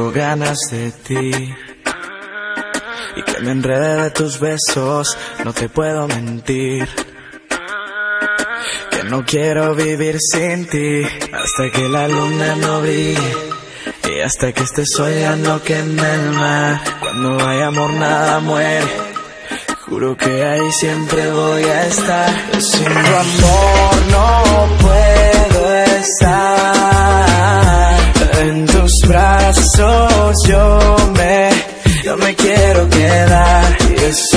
tengo ganas de ti y que me enrede de tus besos, no te puedo mentir. Que no quiero vivir sin ti hasta que la luna no brille y hasta que estés soñando que en el mar, cuando hay amor nada muere. Juro que ahí siempre voy a estar. Sin tu amor no puedo estar. En tus brazos yo me quiero quedar. Y eso